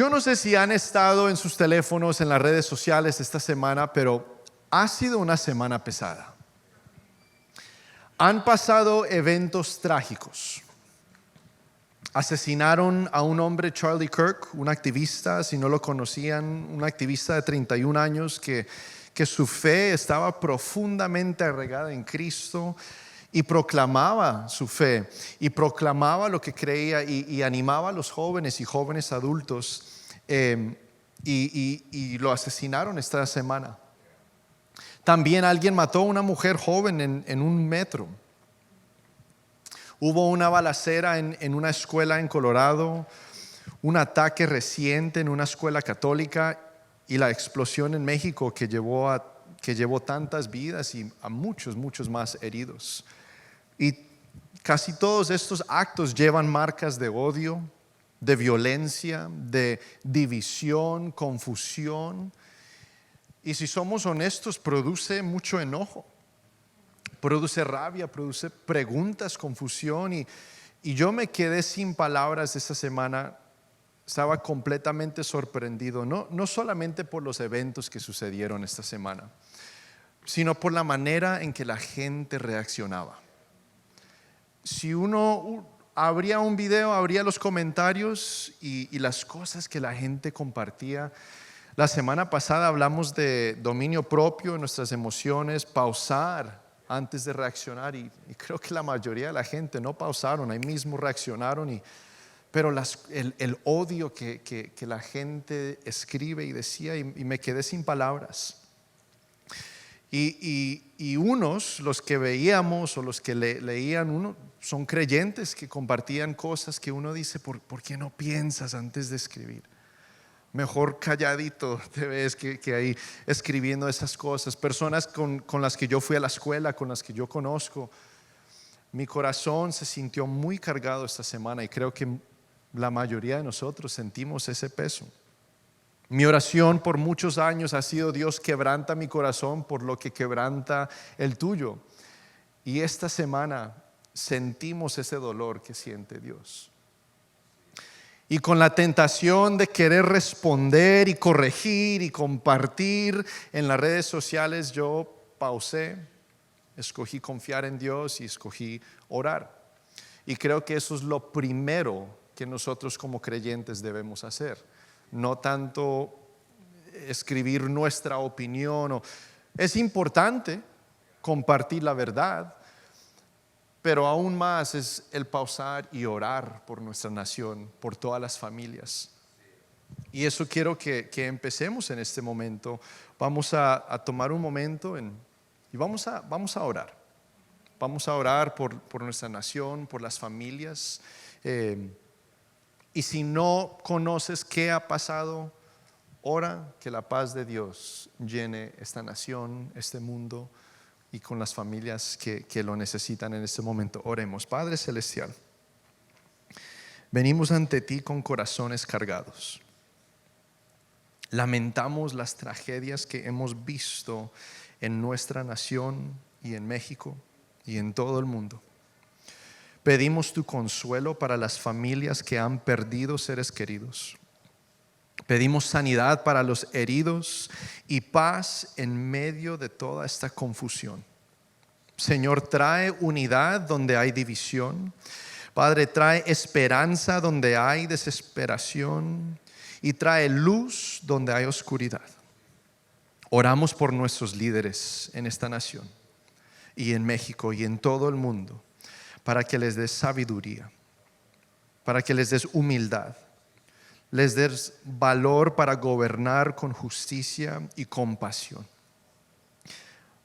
Yo no sé si han estado en sus teléfonos, en las redes sociales esta semana, pero ha sido una semana pesada. Han pasado eventos trágicos. Asesinaron a un hombre, Charlie Kirk, un activista, si no lo conocían, un activista de 31 años que su fe estaba profundamente arraigada en Cristo y proclamaba su fe y proclamaba lo que creía y animaba a los jóvenes y jóvenes adultos y lo asesinaron esta semana. También alguien mató a una mujer joven en un metro. Hubo una balacera en una escuela en Colorado, un ataque reciente en una escuela católica y la explosión en México que llevó tantas vidas y a muchos más heridos. Y casi todos estos actos llevan marcas de odio, de violencia, de división, confusión. Y si somos honestos, produce mucho enojo, produce rabia, produce preguntas, confusión. Y yo me quedé sin palabras esta semana. Estaba completamente sorprendido, no solamente por los eventos que sucedieron esta semana, sino por la manera en que la gente reaccionaba. Si uno abría un video, abría los comentarios y las cosas que la gente compartía. La semana pasada hablamos de dominio propio, nuestras emociones, pausar antes de reaccionar y creo que la mayoría de la gente no pausaron, ahí mismo reaccionaron. Pero el odio que la gente escribe y decía y me quedé sin palabras. Y unos, los que veíamos o los que leían, son creyentes que compartían cosas que uno dice, ¿por qué no piensas antes de escribir? Mejor calladito te ves que ahí escribiendo esas cosas. Personas con las que yo fui a la escuela, con las que yo conozco. Mi corazón se sintió muy cargado esta semana y creo que la mayoría de nosotros sentimos ese peso. Mi oración por muchos años ha sido: Dios, quebranta mi corazón por lo que quebranta el tuyo. Y esta semana sentimos ese dolor que siente Dios. Y con la tentación de querer responder y corregir y compartir en las redes sociales, yo pausé, escogí confiar en Dios y escogí orar. Y creo que eso es lo primero que nosotros como creyentes debemos hacer. No tanto escribir nuestra opinión. Es importante compartir la verdad, pero aún más es el pausar y orar por nuestra nación, por todas las familias. Y eso quiero que empecemos en este momento. Vamos a tomar un momento y vamos a orar. Vamos a orar por nuestra nación, por las familias. Y si no conoces qué ha pasado, ora que la paz de Dios llene esta nación, este mundo y con las familias que lo necesitan en este momento. Oremos. Padre Celestial, venimos ante ti con corazones cargados. Lamentamos las tragedias que hemos visto en nuestra nación y en México y en todo el mundo. Pedimos tu consuelo para las familias que han perdido seres queridos. Pedimos sanidad para los heridos y paz en medio de toda esta confusión. Señor, trae unidad donde hay división. Padre, trae esperanza donde hay desesperación y trae luz donde hay oscuridad. Oramos por nuestros líderes en esta nación y en México y en todo el mundo, para que les des sabiduría, para que les des humildad, les des valor para gobernar con justicia y compasión.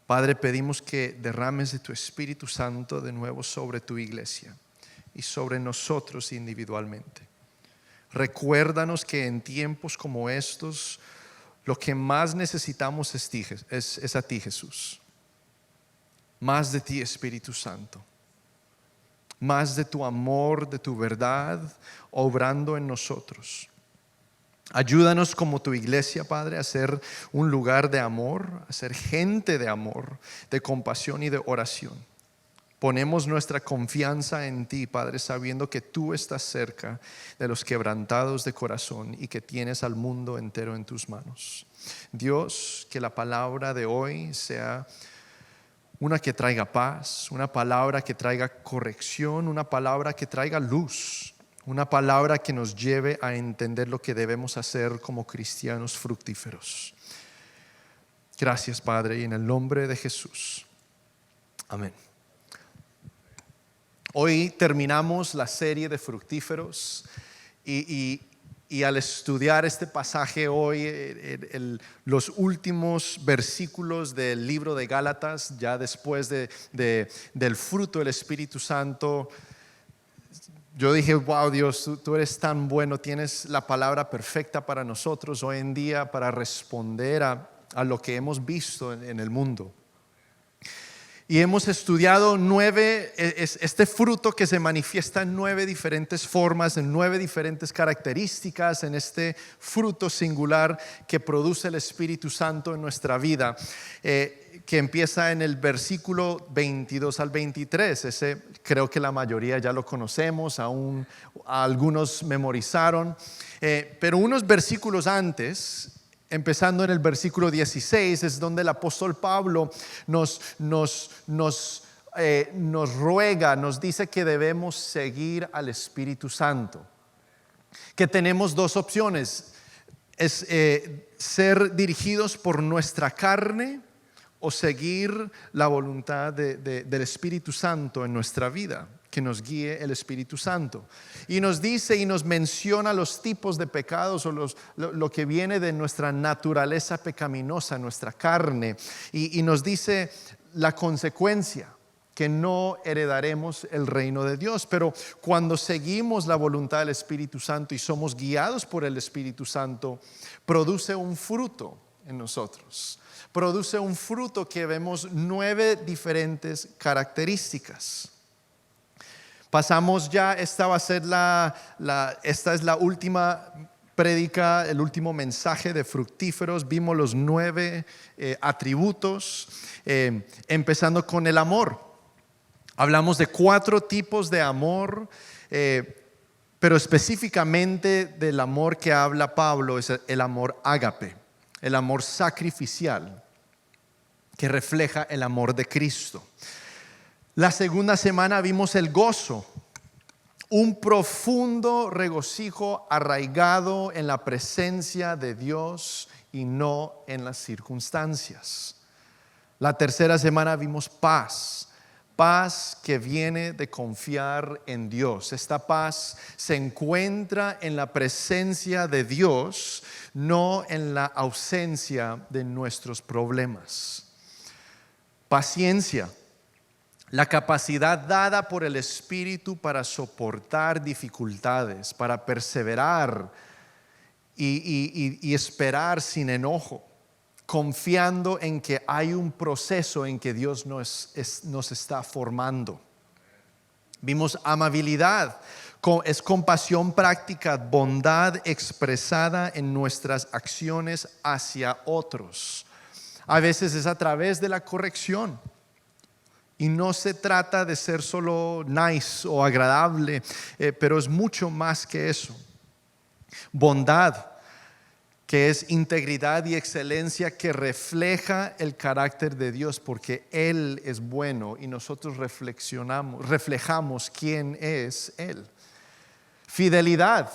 Padre, pedimos que derrames de tu Espíritu Santo de nuevo sobre tu iglesia y sobre nosotros individualmente. Recuérdanos que en tiempos como estos lo que más necesitamos es a ti, Jesús. Más de ti, Espíritu Santo. Más de tu amor, de tu verdad, obrando en nosotros. Ayúdanos como tu iglesia, Padre, a ser un lugar de amor, a ser gente de amor, de compasión y de oración. Ponemos nuestra confianza en ti, Padre, sabiendo que tú estás cerca de los quebrantados de corazón y que tienes al mundo entero en tus manos. Dios, que la palabra de hoy sea una que traiga paz, una palabra que traiga corrección, una palabra que traiga luz, una palabra que nos lleve a entender lo que debemos hacer como cristianos fructíferos. Gracias, Padre, y en el nombre de Jesús. Amén. Hoy terminamos la serie de fructíferos y al estudiar este pasaje hoy, los últimos versículos del libro de Gálatas, ya después del fruto del Espíritu Santo, yo dije, wow, Dios, tú eres tan bueno, tienes la palabra perfecta para nosotros hoy en día para responder a lo que hemos visto en el mundo. Y hemos estudiado este fruto que se manifiesta en 9 diferentes formas, en 9 diferentes características, en este fruto singular que produce el Espíritu Santo en nuestra vida, que empieza en el versículo 22 al 23. Ese creo que la mayoría ya lo conocemos, aún algunos memorizaron, pero unos versículos antes, empezando en el versículo 16, es donde el apóstol Pablo nos ruega, nos dice que debemos seguir al Espíritu Santo, que tenemos 2 opciones, es ser dirigidos por nuestra carne o seguir la voluntad del Espíritu Santo en nuestra vida, que nos guíe el Espíritu Santo. Y nos dice y nos menciona los tipos de pecados o lo que viene de nuestra naturaleza pecaminosa, nuestra carne, y nos dice la consecuencia, que no heredaremos el reino de Dios. Pero cuando seguimos la voluntad del Espíritu Santo y somos guiados por el Espíritu Santo, produce un fruto en nosotros. Produce un fruto que vemos 9 diferentes características. Pasamos ya, esta va a ser esta es la última prédica, el último mensaje de fructíferos. Vimos los 9 atributos, empezando con el amor. Hablamos de 4 tipos de amor, pero específicamente del amor que habla Pablo es el amor ágape, el amor sacrificial, que refleja el amor de Cristo. La segunda semana vimos el gozo, un profundo regocijo arraigado en la presencia de Dios y no en las circunstancias. La tercera semana vimos paz, paz que viene de confiar en Dios. Esta paz se encuentra en la presencia de Dios, no en la ausencia de nuestros problemas. Paciencia, la capacidad dada por el Espíritu para soportar dificultades, para perseverar y esperar sin enojo, confiando en que hay un proceso en que Dios nos está formando. Vimos amabilidad, es compasión práctica, bondad expresada en nuestras acciones hacia otros. A veces es a través de la corrección. Y no se trata de ser solo nice o agradable, pero es mucho más que eso. Bondad, que es integridad y excelencia que refleja el carácter de Dios, porque Él es bueno y nosotros reflejamos quién es Él. Fidelidad,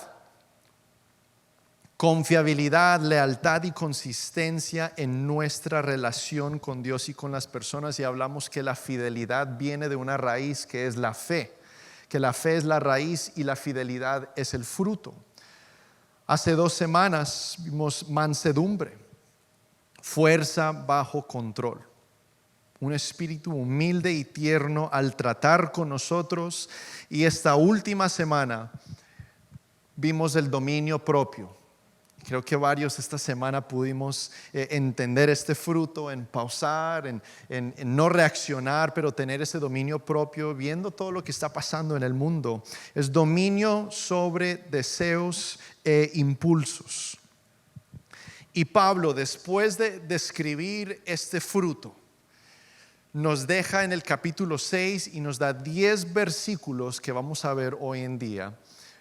confiabilidad, lealtad y consistencia en nuestra relación con Dios y con las personas. Y hablamos que la fidelidad viene de una raíz que es la fe, que la fe es la raíz y la fidelidad es el fruto. Hace 2 semanas vimos mansedumbre, fuerza bajo control, un espíritu humilde y tierno al tratar con nosotros. Y esta última semana vimos el dominio propio. Creo que varios esta semana pudimos entender este fruto, en pausar, en no reaccionar, pero tener ese dominio propio, viendo todo lo que está pasando en el mundo. Es dominio sobre deseos e impulsos. Y Pablo, después de describir este fruto, nos deja en el capítulo 6 y nos da 10 versículos que vamos a ver hoy en día.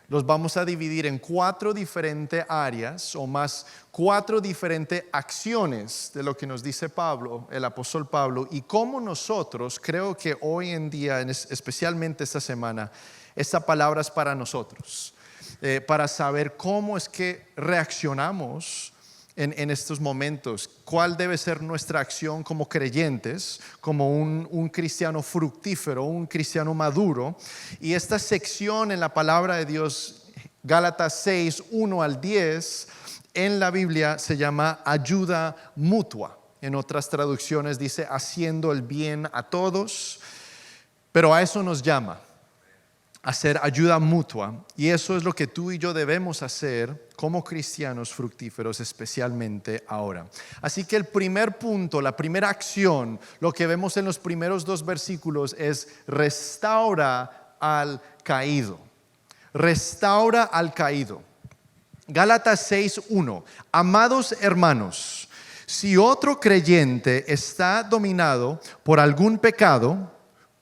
Los vamos a dividir en 4 diferentes áreas o más 4 diferentes acciones de lo que nos dice Pablo, el apóstol Pablo, y cómo nosotros, creo que hoy en día, especialmente esta semana, esta palabra es para nosotros, para saber cómo es que reaccionamos en estos momentos, cuál debe ser nuestra acción como creyentes, como un cristiano fructífero, un cristiano maduro. Y esta sección en la palabra de Dios, Gálatas 6, 1 al 10, en la Biblia se llama ayuda mutua. En otras traducciones dice haciendo el bien a todos, pero a eso nos llama. Hacer ayuda mutua, y eso es lo que tú y yo debemos hacer como cristianos fructíferos, especialmente ahora. Así que el primer punto, la primera acción, lo que vemos en los primeros 2 versículos es restaura al caído. Restaura al caído. Gálatas 6:1. Amados hermanos, si otro creyente está dominado por algún pecado,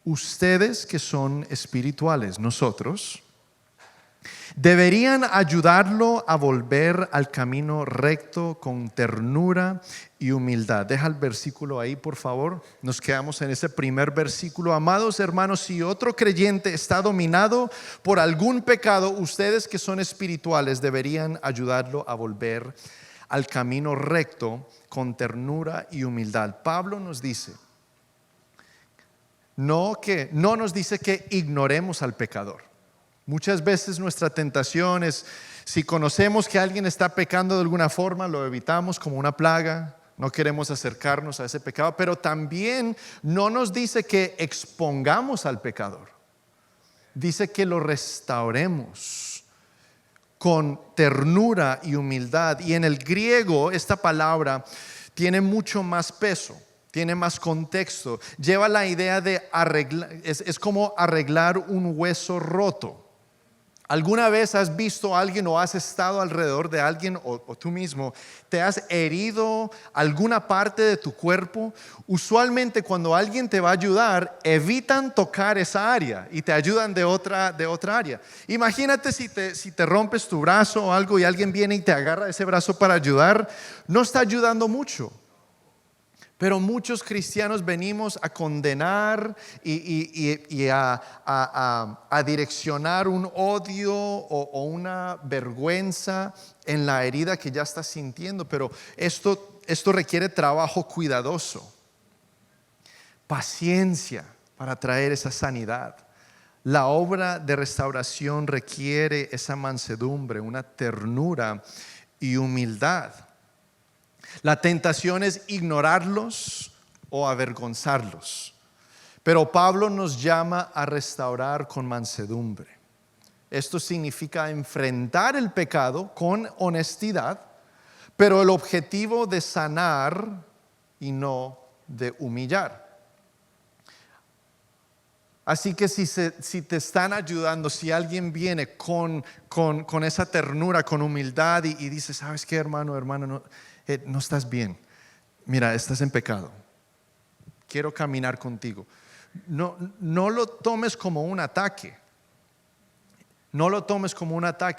ustedes que son espirituales, nosotros, deberían ayudarlo a volver al camino recto con ternura y humildad. Deja el versículo ahí, por favor. Nos quedamos en ese primer versículo. Amados hermanos, si otro creyente está dominado por algún pecado, ustedes que son espirituales deberían ayudarlo a volver al camino recto con ternura y humildad. Pablo nos dice, no nos dice que ignoremos al pecador. Muchas veces nuestra tentación es, si conocemos que alguien está pecando de alguna forma, lo evitamos como una plaga, no queremos acercarnos a ese pecado, pero también no nos dice que expongamos al pecador. Dice que lo restauremos con ternura y humildad. Y en el griego esta palabra tiene mucho más peso. Tiene más contexto, lleva la idea de arreglar, es como arreglar un hueso roto. ¿Alguna vez has visto a alguien o has estado alrededor de alguien o tú mismo, te has herido alguna parte de tu cuerpo? Usualmente cuando alguien te va a ayudar, evitan tocar esa área y te ayudan de otra área. Imagínate si te rompes tu brazo o algo y alguien viene y te agarra ese brazo para ayudar, no está ayudando mucho. Pero muchos cristianos venimos a condenar y a direccionar un odio o una vergüenza en la herida que ya estás sintiendo. Pero esto requiere trabajo cuidadoso, paciencia para traer esa sanidad. La obra de restauración requiere esa mansedumbre, una ternura y humildad. La tentación es ignorarlos o avergonzarlos. Pero Pablo nos llama a restaurar con mansedumbre. Esto significa enfrentar el pecado con honestidad, pero el objetivo de sanar y no de humillar. Así que si te están ayudando, si alguien viene con esa ternura, con humildad y dice, ¿sabes qué, hermano? No estás bien, mira, estás en pecado, quiero caminar contigo. No lo tomes como un ataque,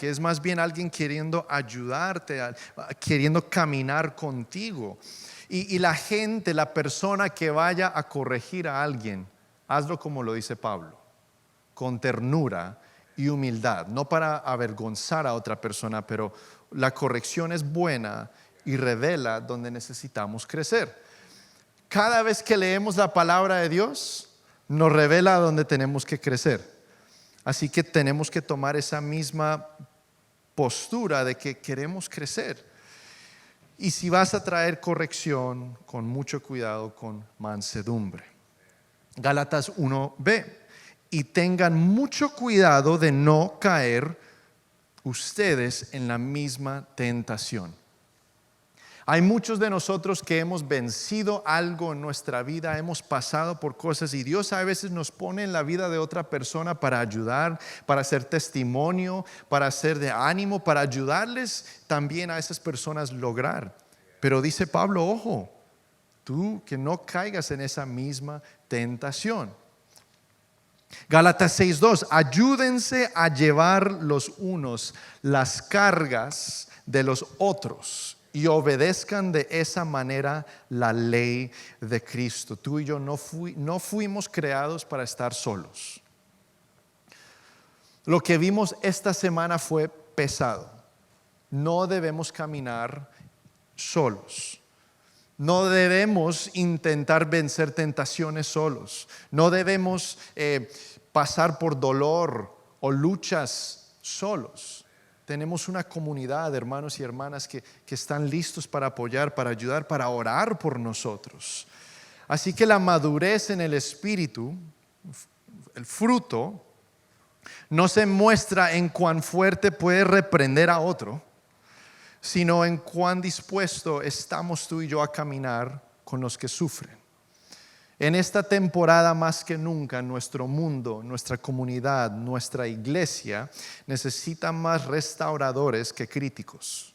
es más bien alguien queriendo ayudarte, queriendo caminar contigo. Y la persona que vaya a corregir a alguien, hazlo como lo dice Pablo, con ternura y humildad, no para avergonzar a otra persona, pero la corrección es buena y revela donde necesitamos crecer. Cada vez que leemos la palabra de Dios, nos revela donde tenemos que crecer. Así que tenemos que tomar esa misma postura de que queremos crecer. Y si vas a traer corrección, con mucho cuidado, con mansedumbre. Gálatas 1b. Y tengan mucho cuidado de no caer ustedes en la misma tentación. Hay muchos de nosotros que hemos vencido algo en nuestra vida, hemos pasado por cosas y Dios a veces nos pone en la vida de otra persona para ayudar, para hacer testimonio, para ser de ánimo, para ayudarles también a esas personas lograr. Pero dice Pablo, ojo, Tú que no caigas en esa misma tentación. Gálatas 6:2, ayúdense a llevar los unos las cargas de los otros y obedezcan de esa manera la ley de Cristo. Tú y yo no fuimos creados para estar solos. Lo que vimos esta semana fue pesado. No debemos caminar solos. No debemos intentar vencer tentaciones solos. No debemos pasar por dolor o luchas solos. Tenemos una comunidad de hermanos y hermanas que están listos para apoyar, para ayudar, para orar por nosotros. Así que la madurez en el espíritu, el fruto, no se muestra en cuán fuerte puede reprender a otro, sino en cuán dispuesto estamos tú y yo a caminar con los que sufren. En esta temporada más que nunca, nuestro mundo, nuestra comunidad, nuestra iglesia necesita más restauradores que críticos.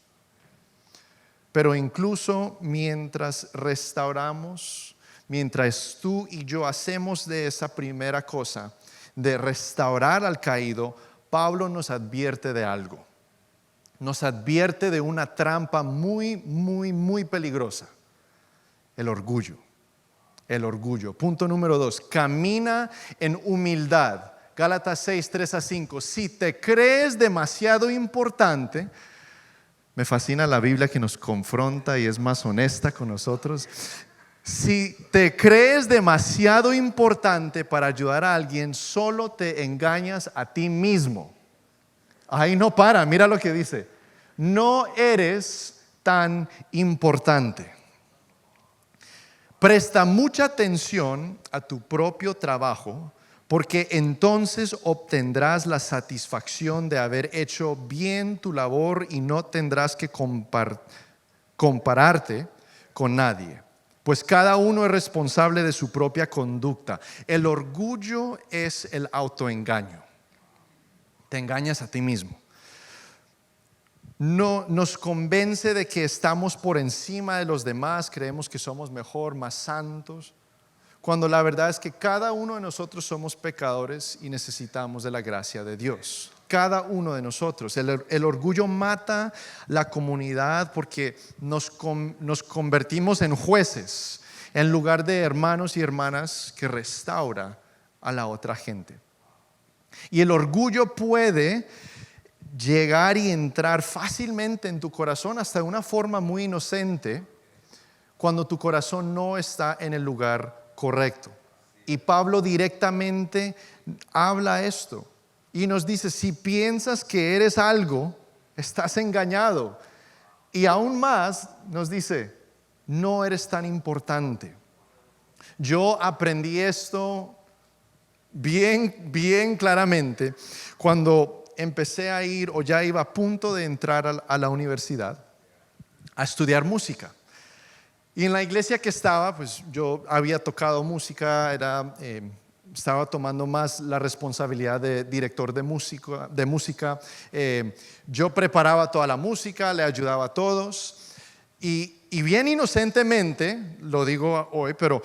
Pero incluso mientras restauramos, mientras tú y yo hacemos de esa primera cosa, de restaurar al caído, Pablo nos advierte de algo. Nos advierte de una trampa muy, muy, muy peligrosa: el orgullo. El orgullo. Punto número 2, camina en humildad. Gálatas 6:3-5. Si te crees demasiado importante, me fascina la Biblia que nos confronta y es más honesta con nosotros. Si te crees demasiado importante para ayudar a alguien, solo te engañas a ti mismo. Ahí no para, mira lo que dice: no eres tan importante. Presta mucha atención a tu propio trabajo, porque entonces obtendrás la satisfacción de haber hecho bien tu labor y no tendrás que compararte con nadie. Pues cada uno es responsable de su propia conducta. El orgullo es el autoengaño. Te engañas a ti mismo. No nos convence de que estamos por encima de los demás, creemos que somos mejor, más santos, cuando la verdad es que cada uno de nosotros somos pecadores y necesitamos de la gracia de Dios. Cada uno de nosotros. El orgullo mata la comunidad porque nos convertimos en jueces en lugar de hermanos y hermanas que restaura a la otra gente. Y el orgullo puede llegar y entrar fácilmente en tu corazón hasta de una forma muy inocente cuando tu corazón no está en el lugar correcto. Y Pablo directamente habla esto y nos dice: si piensas que eres algo, estás engañado. Y aún más nos dice: no eres tan importante. Yo aprendí esto bien claramente cuando empecé a ir, o ya iba a punto de entrar a la universidad a estudiar música. Y en la iglesia que estaba, pues yo había tocado música, estaba tomando más la responsabilidad de director de música. Yo preparaba toda la música, le ayudaba a todos. Y bien inocentemente, lo digo hoy, pero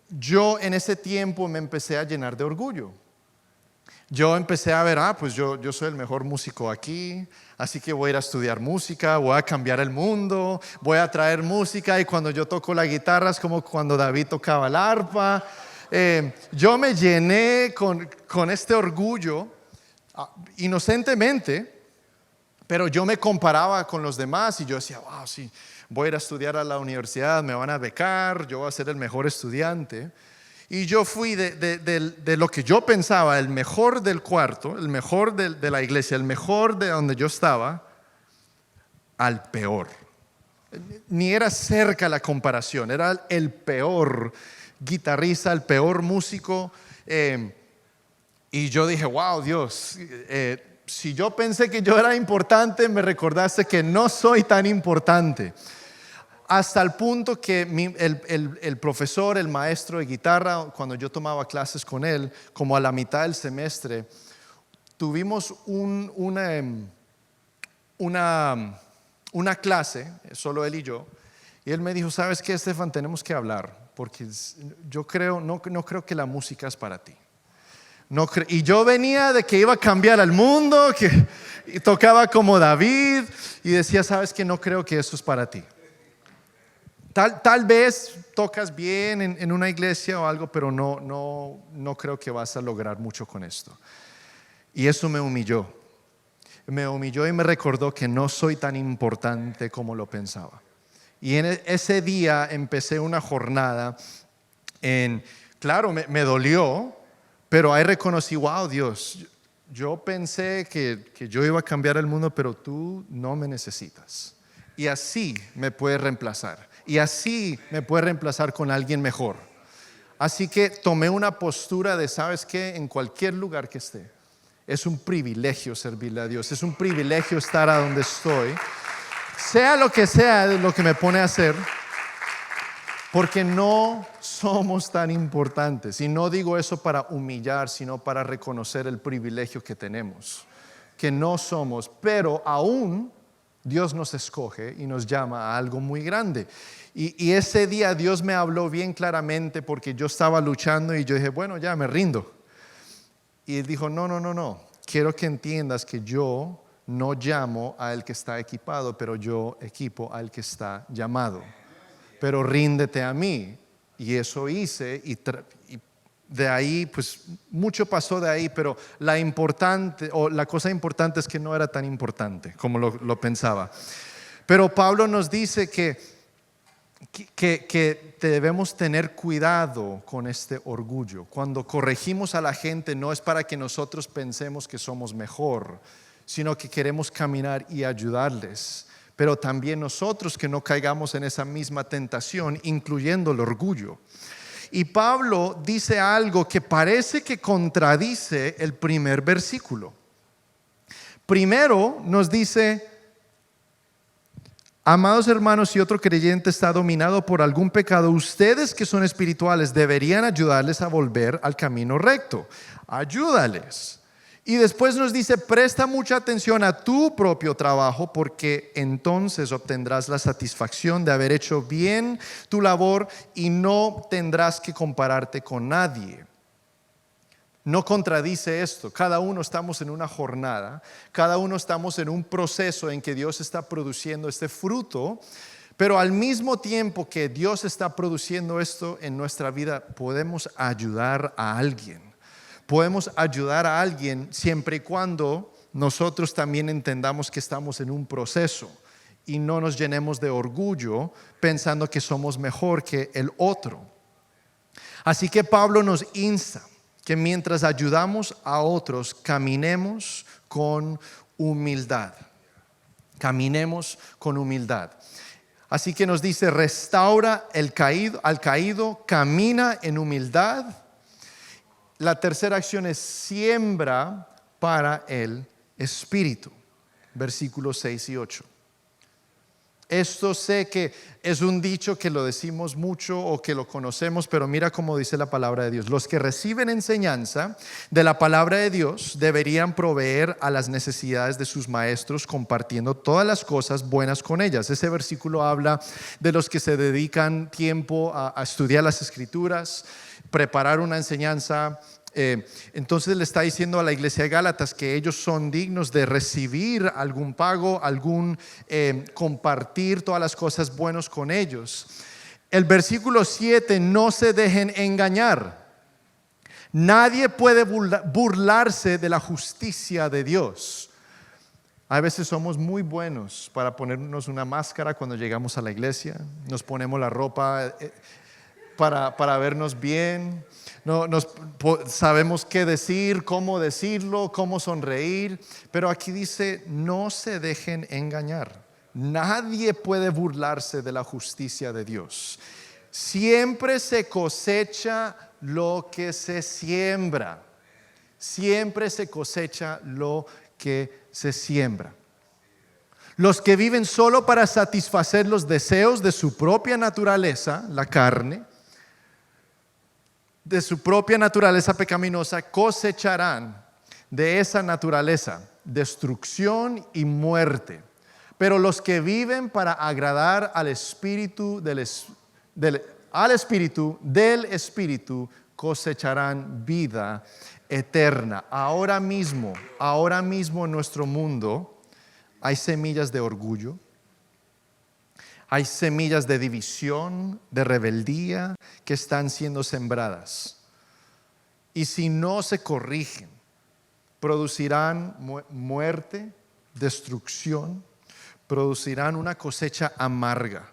yo en ese tiempo me empecé a llenar de orgullo. Yo empecé a ver, pues yo soy el mejor músico aquí, así que voy a ir a estudiar música, voy a cambiar el mundo, voy a traer música, y cuando yo toco la guitarra es como cuando David tocaba el arpa. Yo me llené con este orgullo inocentemente, pero yo me comparaba con los demás y yo decía: wow, sí, voy a ir a estudiar a la universidad, me van a becar, yo voy a ser el mejor estudiante. Y yo fui de lo que yo pensaba, el mejor del cuarto, el mejor de la iglesia, el mejor de donde yo estaba, al peor. Ni era cerca la comparación, era el peor guitarrista, el peor músico. Y yo dije: wow, Dios, si yo pensé que yo era importante, me recordaste que no soy tan importante. Hasta el punto que el profesor, el maestro de guitarra, cuando yo tomaba clases con él, como a la mitad del semestre, tuvimos una clase, solo él y yo, Y él me dijo, ¿sabes qué, Estefan? Tenemos que hablar, porque yo creo, no creo que la música es para ti. Y yo venía de que iba a cambiar al mundo, y tocaba como David, y decía, ¿sabes qué? No creo que eso es para ti. Tal vez tocas bien en una iglesia o algo, pero no creo que vas a lograr mucho con esto. Y eso me humilló. Me humilló y me recordó que no soy tan importante como lo pensaba. Y en ese día empecé una jornada claro, me dolió, pero ahí reconocí, wow, Dios, yo pensé que yo iba a cambiar el mundo, pero tú no me necesitas. Y así me puedes reemplazar. Y así me puedes reemplazar con alguien mejor. Así que tomé una postura de, ¿sabes qué? En cualquier lugar que esté, es un privilegio servirle a Dios. Es un privilegio estar a donde estoy. Sea lo que me pone a hacer, porque no somos tan importantes. Y no digo eso para humillar, sino para reconocer el privilegio que tenemos. Que no somos, pero aún Dios nos escoge y nos llama a algo muy grande. Y ese día Dios me habló bien claramente, porque yo estaba luchando y yo dije, bueno, ya me rindo. Y él dijo, no, quiero que entiendas que yo no llamo al que está equipado, pero yo equipo al que está llamado. Pero ríndete a mí. Y eso hice, y de ahí, pues mucho pasó de ahí, pero la cosa importante es que no era tan importante como lo pensaba. Pero Pablo nos dice que debemos tener cuidado con este orgullo. Cuando corregimos a la gente, no es para que nosotros pensemos que somos mejor, sino que queremos caminar y ayudarles. Pero también nosotros que no caigamos en esa misma tentación, incluyendo el orgullo. Y Pablo dice algo que parece que contradice el primer versículo. Primero nos dice, amados hermanos, si otro creyente está dominado por algún pecado, ustedes que son espirituales deberían ayudarles a volver al camino recto. Ayúdales. Y después nos dice, presta mucha atención a tu propio trabajo, porque entonces obtendrás la satisfacción de haber hecho bien tu labor y no tendrás que compararte con nadie. No contradice esto. Cada uno estamos en una jornada, cada uno estamos en un proceso en que Dios está produciendo este fruto, pero al mismo tiempo que Dios está produciendo esto en nuestra vida, podemos ayudar a alguien. Podemos ayudar a alguien siempre y cuando nosotros también entendamos que estamos en un proceso y no nos llenemos de orgullo pensando que somos mejor que el otro. Así que Pablo nos insta que mientras ayudamos a otros, caminemos con humildad. Caminemos con humildad. Así que nos dice, restaura al caído, camina en humildad. La tercera acción es siembra para el Espíritu. Versículos 6 y 8. Esto sé que es un dicho que lo decimos mucho o que lo conocemos, pero mira cómo dice la palabra de Dios. Los que reciben enseñanza de la palabra de Dios deberían proveer a las necesidades de sus maestros, compartiendo todas las cosas buenas con ellas. Ese versículo habla de los que se dedican tiempo a estudiar las Escrituras, preparar una enseñanza. Entonces le está diciendo a la iglesia de Gálatas que ellos son dignos de recibir algún pago, compartir todas las cosas buenas con ellos. El versículo 7, no se dejen engañar. Nadie puede burlarse de la justicia de Dios. A veces somos muy buenos para ponernos una máscara cuando llegamos a la iglesia. Nos ponemos la ropa para vernos bien. Sabemos qué decir, cómo decirlo, cómo sonreír. Pero aquí dice, no se dejen engañar. Nadie puede burlarse de la justicia de Dios. Siempre se cosecha lo que se siembra. Siempre se cosecha lo que se siembra. Los que viven solo para satisfacer los deseos de su propia naturaleza, la carne, de su propia naturaleza pecaminosa, cosecharán de esa naturaleza destrucción y muerte. Pero los que viven para agradar al Espíritu al Espíritu del Espíritu cosecharán vida eterna. Ahora mismo en nuestro mundo hay semillas de orgullo, hay semillas de división, de rebeldía que están siendo sembradas. Y si no se corrigen, producirán muerte, destrucción, producirán una cosecha amarga.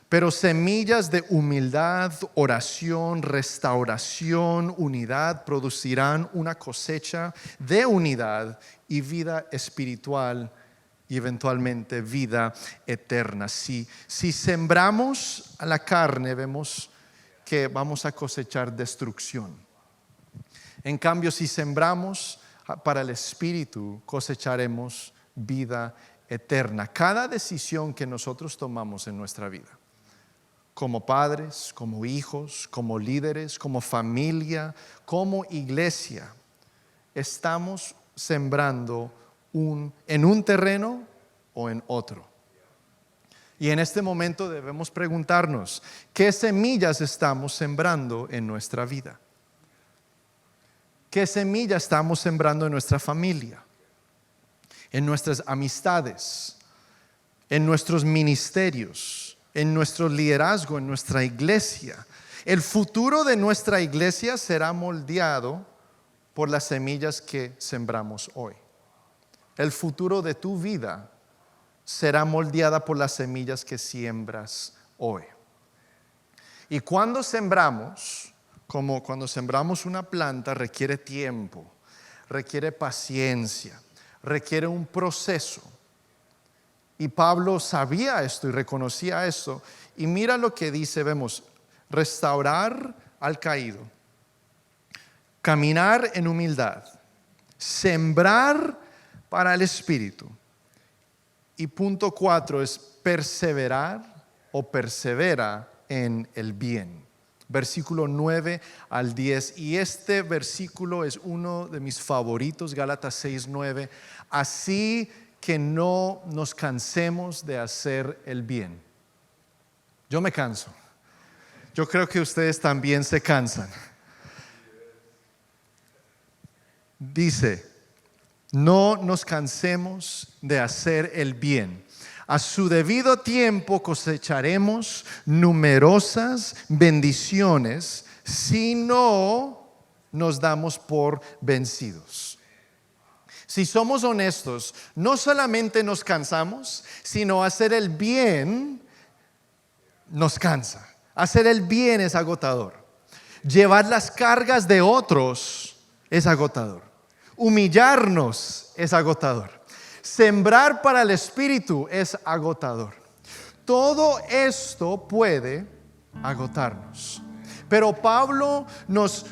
Pero semillas de humildad, oración, restauración, unidad producirán una cosecha de unidad y vida espiritual y eventualmente vida eterna. Si sembramos a la carne, vemos que vamos a cosechar destrucción. En cambio, si sembramos para el Espíritu, cosecharemos vida eterna. Cada decisión que nosotros tomamos en nuestra vida, como padres, como hijos, como líderes, como familia, como iglesia, estamos sembrando en un terreno o en otro. Y en este momento debemos preguntarnos, ¿qué semillas estamos sembrando en nuestra vida? ¿Qué semilla estamos sembrando en nuestra familia? En nuestras amistades, en nuestros ministerios, en nuestro liderazgo, en nuestra iglesia. El futuro de nuestra iglesia será moldeado por las semillas que sembramos hoy. El futuro de tu vida será moldeada por las semillas que siembras hoy. Y cuando sembramos, como cuando sembramos una planta, requiere tiempo, requiere paciencia, requiere un proceso. Y Pablo sabía esto y reconocía esto. Y mira lo que dice, vemos, restaurar al caído, caminar en humildad, sembrar para el Espíritu. Y punto 4 es perseverar o persevera en el bien. Versículo 9 al 10. Y este versículo es uno de mis favoritos, Gálatas 6:9. Así que no nos cansemos de hacer el bien. Yo me canso. Yo creo que ustedes también se cansan. Dice, no nos cansemos de hacer el bien. A su debido tiempo cosecharemos numerosas bendiciones si no nos damos por vencidos. Si somos honestos, no solamente nos cansamos, sino hacer el bien nos cansa. Hacer el bien es agotador. Llevar las cargas de otros es agotador. Humillarnos es agotador. Sembrar para el Espíritu es agotador. Todo esto puede agotarnos. Pero Pablo nos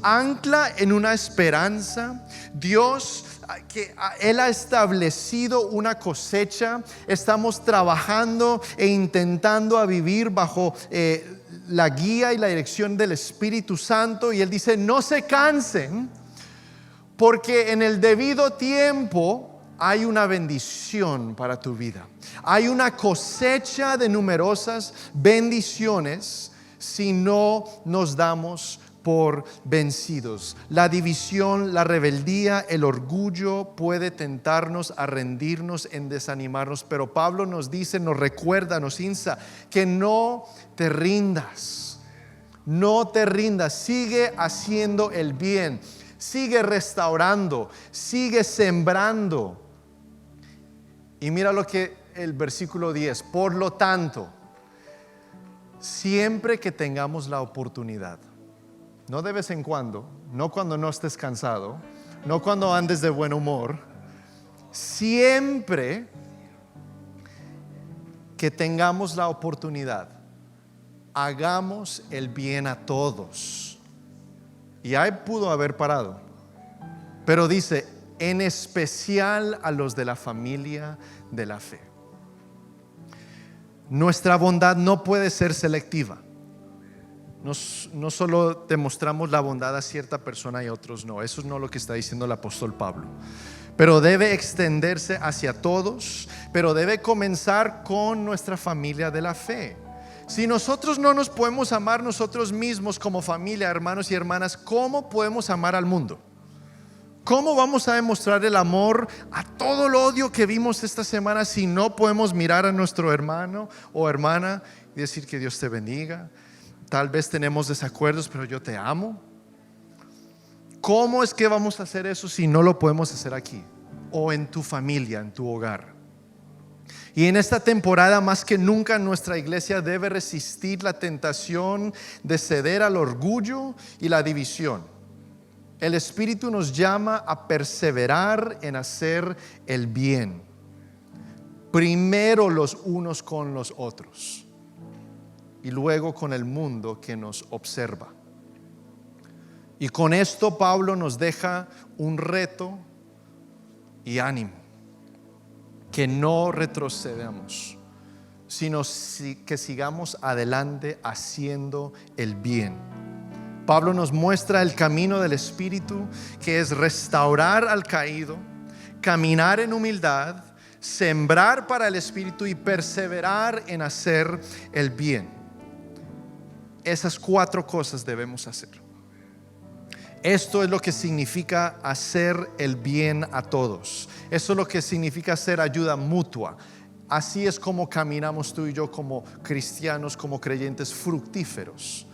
ancla en una esperanza. Dios, que Él ha establecido una cosecha. Estamos trabajando e intentando a vivir bajo la guía y la dirección del Espíritu Santo. Y Él dice, no se cansen, porque en el debido tiempo hay una bendición para tu vida. Hay una cosecha de numerosas bendiciones si no nos damos por vencidos. La división, la rebeldía, el orgullo puede tentarnos a rendirnos, en desanimarnos, pero Pablo nos dice, nos recuerda, nos insta que no te rindas. No te rindas, sigue haciendo el bien, sigue restaurando, sigue sembrando. Y mira lo que el versículo 10, por lo tanto, siempre que tengamos la oportunidad, no de vez en cuando, no cuando no estés cansado, no cuando andes de buen humor, siempre que tengamos la oportunidad, hagamos el bien a todos. Y ahí pudo haber parado, pero dice, en especial a los de la familia de la fe. Nuestra bondad no puede ser selectiva. No solo demostramos la bondad a cierta persona y a otros no. Eso es no lo que está diciendo el apóstol Pablo. pero debe extenderse hacia todos, pero debe comenzar con nuestra familia de la fe. Si nosotros no nos podemos amar nosotros mismos como familia, hermanos y hermanas, ¿cómo podemos amar al mundo? ¿Cómo vamos a demostrar el amor a todo el odio que vimos esta semana si no podemos mirar a nuestro hermano o hermana y decir que Dios te bendiga? Tal vez tenemos desacuerdos, pero yo te amo. ¿Cómo es que vamos a hacer eso si no lo podemos hacer aquí o en tu familia, en tu hogar? Y en esta temporada más que nunca nuestra iglesia debe resistir la tentación de ceder al orgullo y la división. El Espíritu nos llama a perseverar en hacer el bien, primero los unos con los otros y luego con el mundo que nos observa. Y con esto Pablo nos deja un reto y ánimo, que no retrocedamos, sino que sigamos adelante haciendo el bien. Pablo nos muestra el camino del Espíritu, que es restaurar al caído, caminar en humildad, sembrar para el Espíritu y perseverar en hacer el bien. Esas 4 cosas debemos hacer. Esto es lo que significa hacer el bien a todos. Eso es lo que significa hacer ayuda mutua. Así es como caminamos tú y yo como cristianos, como creyentes fructíferos.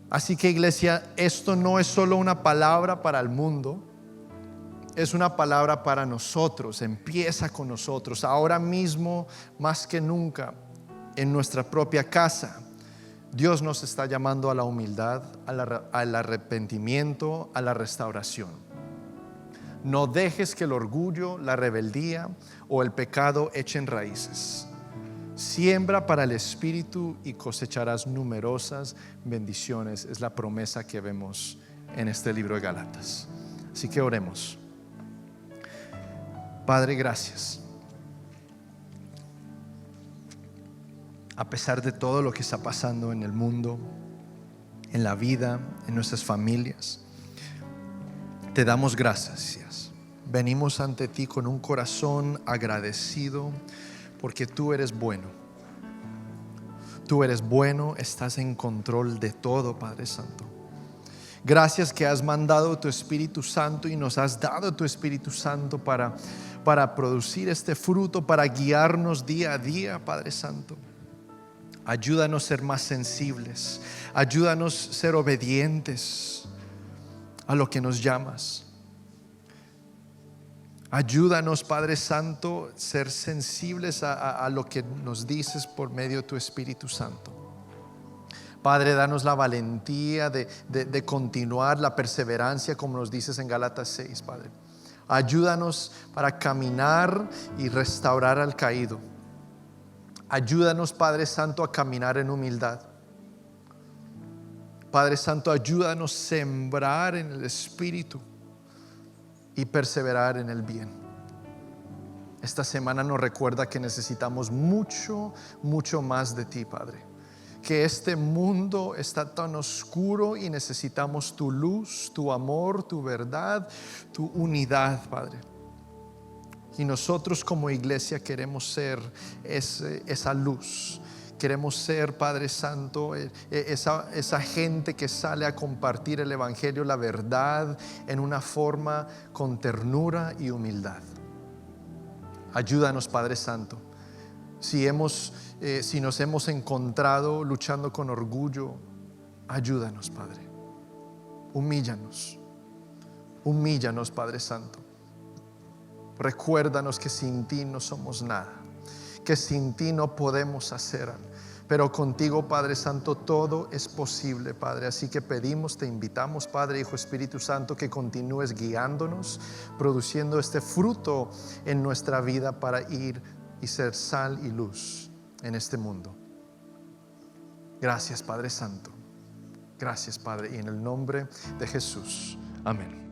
Así que, iglesia, esto no es solo una palabra para el mundo, es una palabra para nosotros. Empieza con nosotros ahora mismo, más que nunca, en nuestra propia casa. Dios nos está llamando a la humildad, al arrepentimiento, a la restauración. No dejes que el orgullo, la rebeldía o el pecado echen raíces. Siembra para el Espíritu y cosecharás numerosas bendiciones. Es la promesa que vemos en este libro de Gálatas. Así que oremos. Padre, gracias. A pesar de todo lo que está pasando en el mundo, en la vida, en nuestras familias, te damos gracias. Venimos ante ti con un corazón agradecido, porque tú eres bueno. Tú eres bueno, estás en control de todo, Padre Santo. Gracias que has mandado tu Espíritu Santo y nos has dado tu Espíritu Santo para producir este fruto, para guiarnos día a día, Padre Santo. Ayúdanos a ser más sensibles. Ayúdanos a ser obedientes a lo que nos llamas. Ayúdanos, Padre Santo, a ser sensibles a lo que nos dices por medio de tu Espíritu Santo. Padre, danos la valentía de continuar, la perseverancia, como nos dices en Gálatas 6, Padre. Ayúdanos para caminar y restaurar al caído. Ayúdanos, Padre Santo, a caminar en humildad. Padre Santo, ayúdanos a sembrar en el Espíritu y perseverar en el bien. Esta semana nos recuerda que necesitamos mucho, mucho más de ti, Padre. Que este mundo está tan oscuro y necesitamos tu luz, tu amor, tu verdad, tu unidad, Padre. Y nosotros como iglesia queremos ser esa luz. Queremos ser, Padre Santo, esa gente que sale a compartir el Evangelio, la verdad, en una forma con ternura y humildad. Ayúdanos, Padre Santo. Si nos hemos encontrado luchando con orgullo, ayúdanos, Padre. Humíllanos, Padre Santo. Recuérdanos que sin ti no somos nada, que sin ti no podemos hacer, pero contigo, Padre Santo, todo es posible, Padre. Así que pedimos, te invitamos, Padre, Hijo, Espíritu Santo, que continúes guiándonos, produciendo este fruto en nuestra vida para ir y ser sal y luz en este mundo. Gracias, Padre Santo. Gracias, Padre, y en el nombre de Jesús. Amén.